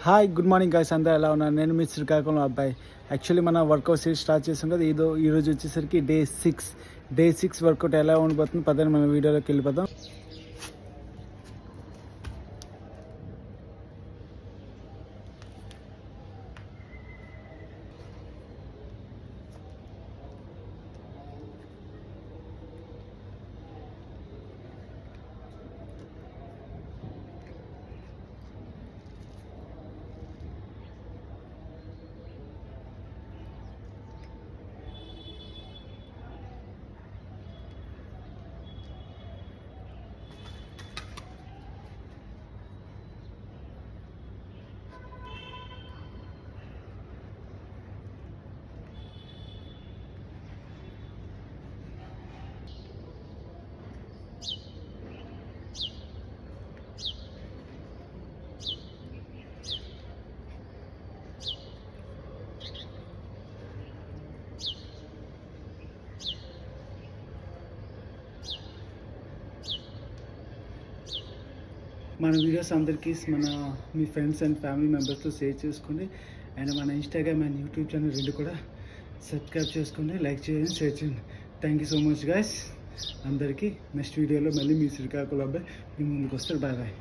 Hi good morning guys, అందరూ ఎలా ఉన్నారు? నేను మీ శ్రీకాకుళం అబ్బాయి. యాక్చువల్లీ మన వర్కౌట్ సిరీస్ స్టార్ట్ చేసాం కదా. ఈరోజు వచ్చేసరికి డే సిక్స్ వర్కౌట్ ఎలా ఉండిపోతుంది పదండి మన వీడియోలోకి వెళ్ళిపోతాం. మన వీడియోస్ అందరికీ మీ ఫ్రెండ్స్ అండ్ ఫ్యామిలీ మెంబర్స్తో షేర్ చేసుకోండి. అండ్ మన ఇన్స్టాగ్రామ్ అండ్ యూట్యూబ్ ఛానల్ రెండు కూడా సబ్స్క్రైబ్ చేసుకోండి, లైక్ చేయండి, షేర్ చేయండి. Thank you so much guys అందరికీ. నెక్స్ట్ వీడియోలో మళ్ళీ మీ శ్రీకాకుళం అబ్బాయి మీ ముందుకు వస్తారు. Bye bye.